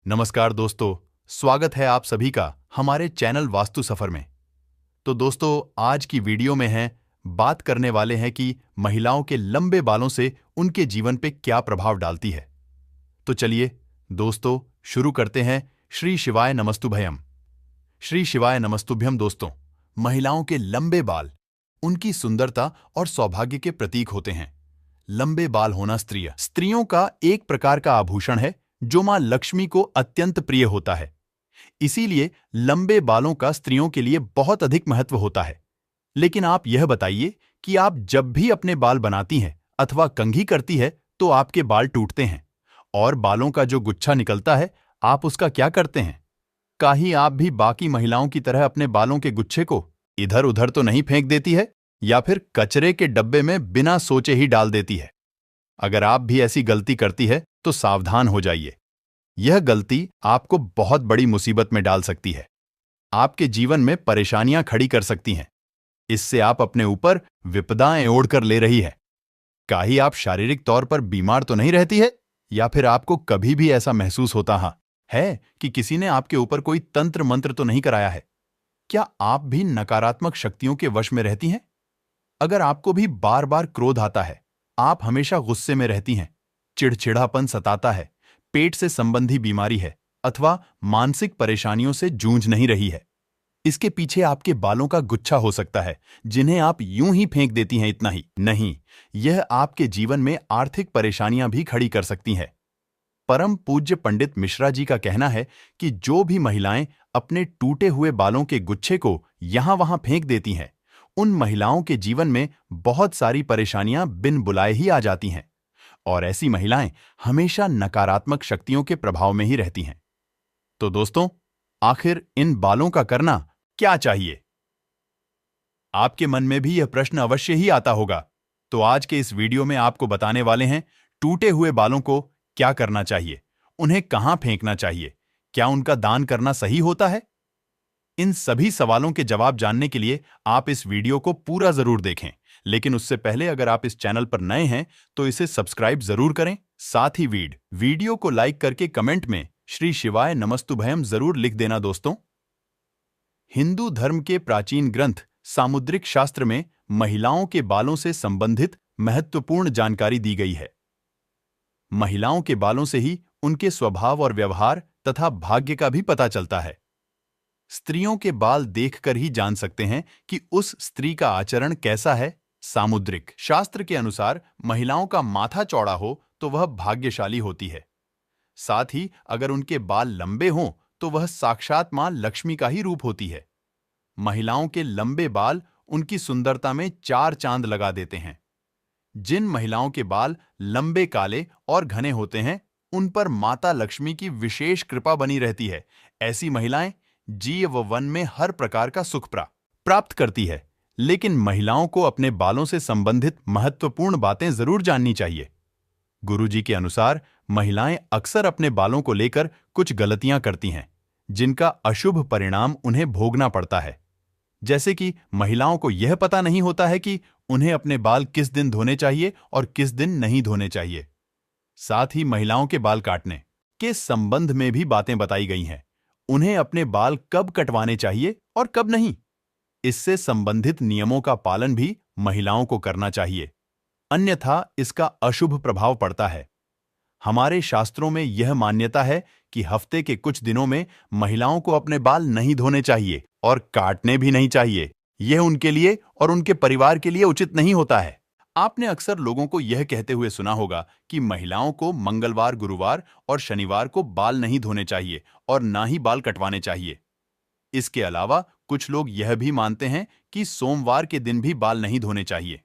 नमस्कार दोस्तों, स्वागत है आप सभी का हमारे चैनल वास्तु सफर में। तो दोस्तों, आज की वीडियो में बात करने वाले हैं कि महिलाओं के लंबे बालों से उनके जीवन पे क्या प्रभाव डालती है। तो चलिए दोस्तों, शुरू करते हैं। श्री शिवाय नमस्तुभयम। श्री शिवाय नमस्तुभ्यम। दोस्तों, महिलाओं के लंबे बाल उनकी सुंदरता और सौभाग्य के प्रतीक होते हैं। लंबे बाल होना स्त्रियों का एक प्रकार का आभूषण है जो मां लक्ष्मी को अत्यंत प्रिय होता है। इसीलिए लंबे बालों का स्त्रियों के लिए बहुत अधिक महत्व होता है। लेकिन आप यह बताइए कि आप जब भी अपने बाल बनाती हैं अथवा कंघी करती है तो आपके बाल टूटते हैं और बालों का जो गुच्छा निकलता है, आप उसका क्या करते हैं? कहीं आप भी बाकी महिलाओं की तरह अपने बालों के गुच्छे को इधर उधर तो नहीं फेंक देती है या फिर कचरे के डब्बे में बिना सोचे ही डाल देती है? अगर आप भी ऐसी गलती करती है तो सावधान हो जाइए। यह गलती आपको बहुत बड़ी मुसीबत में डाल सकती है, आपके जीवन में परेशानियां खड़ी कर सकती हैं। इससे आप अपने ऊपर विपदाएं ओढ़कर ले रही है। कहीं आप शारीरिक तौर पर बीमार तो नहीं रहती है या फिर आपको कभी भी ऐसा महसूस होता है कि किसी ने आपके ऊपर कोई तंत्र मंत्र तो नहीं कराया है? क्या आप भी नकारात्मक शक्तियों के वश में रहती हैं? अगर आपको भी बार बार क्रोध आता है, आप हमेशा गुस्से में रहती हैं, चिड़चिड़ापन सताता है, पेट से संबंधी बीमारी है अथवा मानसिक परेशानियों से जूझ नहीं रही है, इसके पीछे आपके बालों का गुच्छा हो सकता है जिन्हें आप यूं ही फेंक देती हैं। इतना ही नहीं, यह आपके जीवन में आर्थिक परेशानियां भी खड़ी कर सकती हैं। परम पूज्य पंडित मिश्रा जी का कहना है कि जो भी महिलाएं अपने टूटे हुए बालों के गुच्छे को यहां वहां फेंक देती हैं, उन महिलाओं के जीवन में बहुत सारी परेशानियां बिन बुलाए ही आ जाती हैं और ऐसी महिलाएं हमेशा नकारात्मक शक्तियों के प्रभाव में ही रहती हैं। तो दोस्तों, आखिर इन बालों का करना क्या चाहिए? आपके मन में भी यह प्रश्न अवश्य ही आता होगा। तो आज के इस वीडियो में आपको बताने वाले हैं टूटे हुए बालों को क्या करना चाहिए, उन्हें कहां फेंकना चाहिए, क्या उनका दान करना सही होता है? इन सभी सवालों के जवाब जानने के लिए आप इस वीडियो को पूरा जरूर देखें। लेकिन उससे पहले अगर आप इस चैनल पर नए हैं तो इसे सब्सक्राइब जरूर करें। साथ ही वीडियो को लाइक करके कमेंट में श्री शिवाय नमस्तुभयम जरूर लिख देना। दोस्तों, हिंदू धर्म के प्राचीन ग्रंथ सामुद्रिक शास्त्र में महिलाओं के बालों से संबंधित महत्वपूर्ण जानकारी दी गई है। महिलाओं के बालों से ही उनके स्वभाव और व्यवहार तथा भाग्य का भी पता चलता है। स्त्रियों के बाल देखकर ही जान सकते हैं कि उस स्त्री का आचरण कैसा है। सामुद्रिक शास्त्र के अनुसार महिलाओं का माथा चौड़ा हो तो वह भाग्यशाली होती है। साथ ही अगर उनके बाल लंबे हों तो वह साक्षात मां लक्ष्मी का ही रूप होती है। महिलाओं के लंबे बाल उनकी सुंदरता में चार चांद लगा देते हैं। जिन महिलाओं के बाल लंबे, काले और घने होते हैं, उन पर माता लक्ष्मी की विशेष कृपा बनी रहती है। ऐसी महिलाएं जीव व वन में हर प्रकार का सुख प्राप्त करती है। लेकिन महिलाओं को अपने बालों से संबंधित महत्वपूर्ण बातें जरूर जाननी चाहिए। गुरुजी के अनुसार महिलाएं अक्सर अपने बालों को लेकर कुछ गलतियां करती हैं, जिनका अशुभ परिणाम उन्हें भोगना पड़ता है। जैसे कि महिलाओं को यह पता नहीं होता है कि उन्हें अपने बाल किस दिन धोने चाहिए और किस दिन नहीं धोने चाहिए। साथ ही महिलाओं के बाल काटने के संबंध में भी बातें बताई गई हैं। उन्हें अपने बाल कब कटवाने चाहिए और कब नहीं, इससे संबंधित नियमों का पालन भी महिलाओं को करना चाहिए, अन्यथा इसका अशुभ प्रभाव पड़ता है। हमारे शास्त्रों में यह मान्यता है कि हफ्ते के कुछ दिनों में महिलाओं को अपने बाल नहीं धोने चाहिए और काटने भी नहीं चाहिए। यह उनके लिए और उनके परिवार के लिए उचित नहीं होता है। आपने अक्सर लोगों को यह कहते हुए सुना होगा कि महिलाओं को मंगलवार, गुरुवार और शनिवार को बाल नहीं धोने चाहिए और ना ही बाल कटवाने चाहिए। इसके अलावा कुछ लोग यह भी मानते हैं कि सोमवार के दिन भी बाल नहीं धोने चाहिए।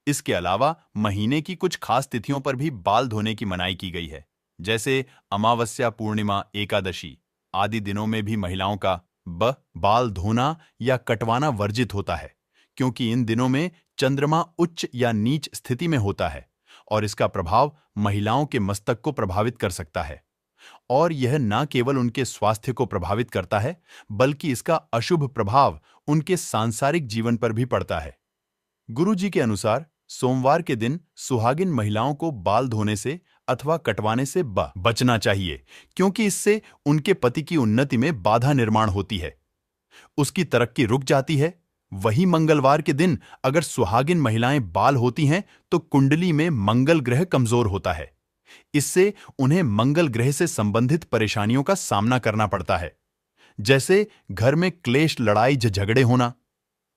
इसके अलावा महीने की कुछ खास तिथियों पर भी बाल धोने की मनाही की गई है, जैसे अमावस्या, पूर्णिमा, एकादशी आदि दिनों में भी महिलाओं का बाल धोना या कटवाना वर्जित होता है, क्योंकि इन दिनों में चंद्रमा उच्च या नीच स्थिति में होता है और इसका प्रभाव महिलाओं के मस्तक को प्रभावित कर सकता है। और यह न केवल उनके स्वास्थ्य को प्रभावित करता है, बल्कि इसका अशुभ प्रभाव उनके सांसारिक जीवन पर भी पड़ता है। गुरुजी के अनुसार सोमवार के दिन सुहागिन महिलाओं को बाल धोने से अथवा कटवाने से बचना चाहिए, क्योंकि इससे उनके पति की उन्नति में बाधा निर्माण होती है, उसकी तरक्की रुक जाती है। वही मंगलवार के दिन अगर सुहागिन महिलाएं बाल होती हैं तो कुंडली में मंगल ग्रह कमजोर होता है। इससे उन्हें मंगल ग्रह से संबंधित परेशानियों का सामना करना पड़ता है, जैसे घर में क्लेश, लड़ाई झगड़े होना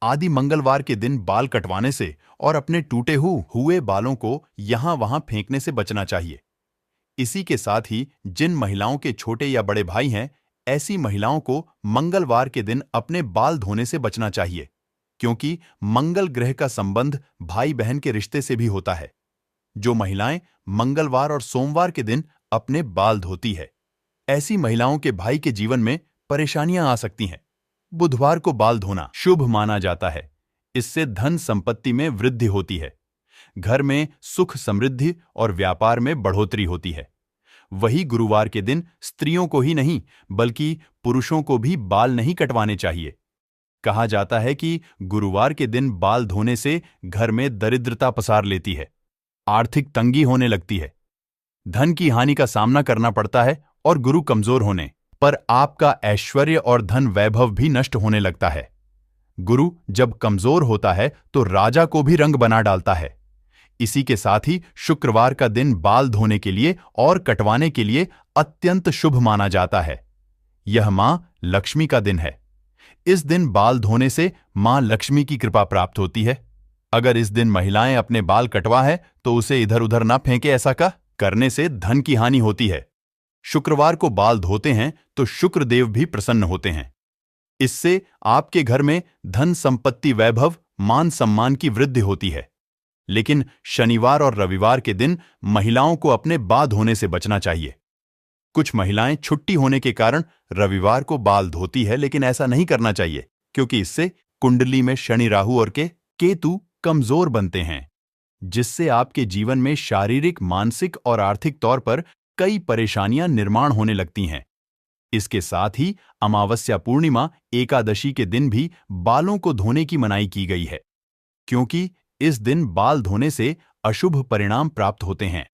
आदि। मंगलवार के दिन बाल कटवाने से और अपने टूटे हुए बालों को यहां वहां फेंकने से बचना चाहिए। इसी के साथ ही जिन महिलाओं के छोटे या बड़े भाई हैं, ऐसी महिलाओं को मंगलवार के दिन अपने बाल धोने से बचना चाहिए, क्योंकि मंगल ग्रह का संबंध भाई बहन के रिश्ते से भी होता है। जो महिलाएं मंगलवार और सोमवार के दिन अपने बाल धोती है, ऐसी महिलाओं के भाई के जीवन में परेशानियां आ सकती हैं। बुधवार को बाल धोना शुभ माना जाता है। इससे धन संपत्ति में वृद्धि होती है, घर में सुख समृद्धि और व्यापार में बढ़ोतरी होती है। वही गुरुवार के दिन स्त्रियों को ही नहीं बल्कि पुरुषों को भी बाल नहीं कटवाने चाहिए। कहा जाता है कि गुरुवार के दिन बाल धोने से घर में दरिद्रता पसार लेती है, आर्थिक तंगी होने लगती है, धन की हानि का सामना करना पड़ता है और गुरु कमजोर होने पर आपका ऐश्वर्य और धन वैभव भी नष्ट होने लगता है। गुरु जब कमजोर होता है तो राजा को भी रंग बना डालता है। इसी के साथ ही शुक्रवार का दिन बाल धोने के लिए और कटवाने के लिए अत्यंत शुभ माना जाता है। यह मां लक्ष्मी का दिन है। इस दिन बाल धोने से मां लक्ष्मी की कृपा प्राप्त होती है। अगर इस दिन महिलाएं अपने बाल कटवा है तो उसे इधर उधर ना फेंके। ऐसा करने से धन की हानि होती है। शुक्रवार को बाल धोते हैं तो शुक्रदेव भी प्रसन्न होते हैं। इससे आपके घर में धन संपत्ति, वैभव, मान सम्मान की वृद्धि होती है। लेकिन शनिवार और रविवार के दिन महिलाओं को अपने बाल धोने से बचना चाहिए। कुछ महिलाएं छुट्टी होने के कारण रविवार को बाल धोती है, लेकिन ऐसा नहीं करना चाहिए, क्योंकि इससे कुंडली में शनि, राहु और केतु कमजोर बनते हैं, जिससे आपके जीवन में शारीरिक, मानसिक और आर्थिक तौर पर कई परेशानियां निर्माण होने लगती हैं। इसके साथ ही अमावस्या, पूर्णिमा, एकादशी के दिन भी बालों को धोने की मनाही की गई है, क्योंकि इस दिन बाल धोने से अशुभ परिणाम प्राप्त होते हैं।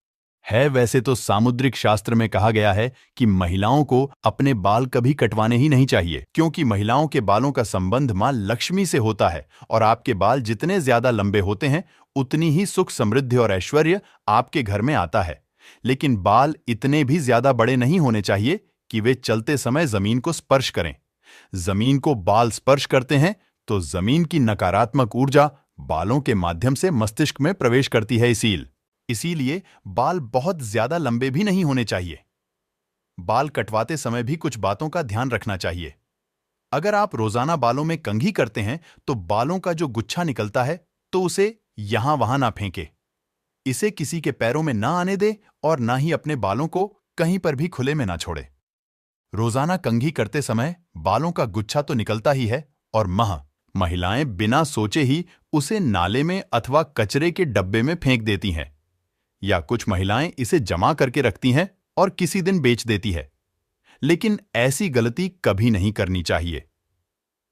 वैसे तो सामुद्रिक शास्त्र में कहा गया है कि महिलाओं को अपने बाल कभी कटवाने ही नहीं चाहिए, क्योंकि महिलाओं के बालों का संबंध मां लक्ष्मी से होता है और आपके बाल जितने ज्यादा लंबे होते हैं उतनी ही सुख, समृद्धि और ऐश्वर्य आपके घर में आता है। लेकिन बाल इतने भी ज्यादा बड़े नहीं होने चाहिए कि वे चलते समय जमीन को स्पर्श करें। जमीन को बाल स्पर्श करते हैं तो जमीन की नकारात्मक ऊर्जा बालों के माध्यम से मस्तिष्क में प्रवेश करती है। इसीलिए बाल बहुत ज्यादा लंबे भी नहीं होने चाहिए। बाल कटवाते समय भी कुछ बातों का ध्यान रखना चाहिए। अगर आप रोजाना बालों में कंघी करते हैं तो बालों का जो गुच्छा निकलता है तो उसे यहां वहां ना फेंके। इसे किसी के पैरों में ना आने दे और ना ही अपने बालों को कहीं पर भी खुले में ना छोड़े। रोजाना कंघी करते समय बालों का गुच्छा तो निकलता ही है और महिलाएं बिना सोचे ही उसे नाले में अथवा कचरे के डब्बे में फेंक देती हैं, या कुछ महिलाएं इसे जमा करके रखती हैं और किसी दिन बेच देती है। लेकिन ऐसी गलती कभी नहीं करनी चाहिए।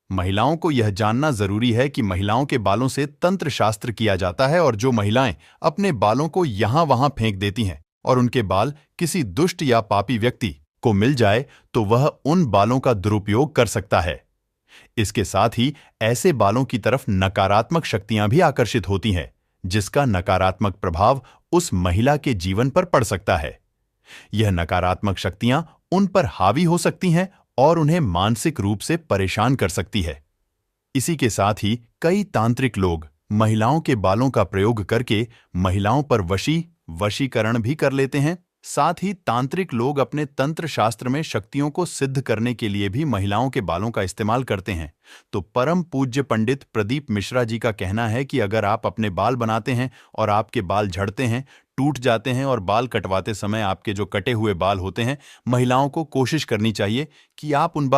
महिलाओं को यह जानना जरूरी है कि महिलाओं के बालों से तंत्र शास्त्र किया जाता है और जो महिलाएं अपने बालों को यहां वहां फेंक देती हैं और उनके बाल किसी दुष्ट या पापी व्यक्ति को मिल जाए तो वह उन बालों का दुरुपयोग कर सकता है। इसके साथ ही ऐसे बालों की तरफ नकारात्मक शक्तियां भी आकर्षित होती हैं, जिसका नकारात्मक प्रभाव उस महिला के जीवन पर पड़ सकता है। यह नकारात्मक शक्तियां उन पर हावी हो सकती हैं और उन्हें मानसिक रूप से परेशान कर सकती है। इसी के साथ ही कई तांत्रिक लोग महिलाओं के बालों का प्रयोग करके महिलाओं पर वशीकरण भी कर लेते हैं। साथ ही तांत्रिक लोग अपने तंत्र शास्त्र में शक्तियों को सिद्ध करने के लिए भी महिलाओं के बालों का इस्तेमाल करते हैं। तो परम पूज्य पंडित प्रदीप मिश्रा जी का कहना है कि अगर आप अपने बाल बनाते हैं और आपके बाल झड़ते हैं, टूट जाते हैं और बाल कटवाते समय आपके जो कटे हुए बाल होते हैं, महिलाओं को कोशिश करनी चाहिए कि आप उन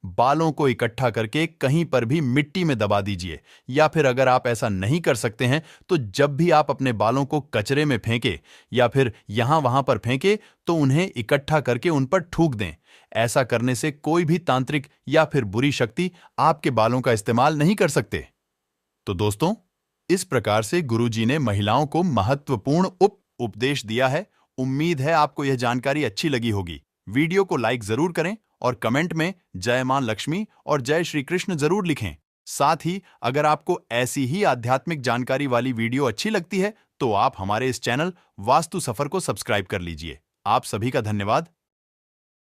बालों को इकट्ठा करके कहीं पर भी मिट्टी में दबा दीजिए, या फिर अगर आप ऐसा नहीं कर सकते हैं तो जब भी आप अपने बालों को कचरे में फेंके या फिर यहां वहां पर फेंके तो उन्हें इकट्ठा करके उन पर थूक दें। ऐसा करने से कोई भी तांत्रिक या फिर बुरी शक्ति आपके बालों का इस्तेमाल नहीं कर सकते। तो दोस्तों, इस प्रकार से गुरुजी ने महिलाओं को महत्वपूर्ण उपदेश दिया है, उम्मीद है आपको यह जानकारी अच्छी लगी होगी। वीडियो को लाइक जरूर करें और कमेंट में जय मां लक्ष्मी और जय श्री कृष्ण जरूर लिखें। साथ ही अगर आपको ऐसी ही आध्यात्मिक जानकारी वाली वीडियो अच्छी लगती है तो आप हमारे इस चैनल वास्तु सफर को सब्सक्राइब कर लीजिए। आप सभी का धन्यवाद।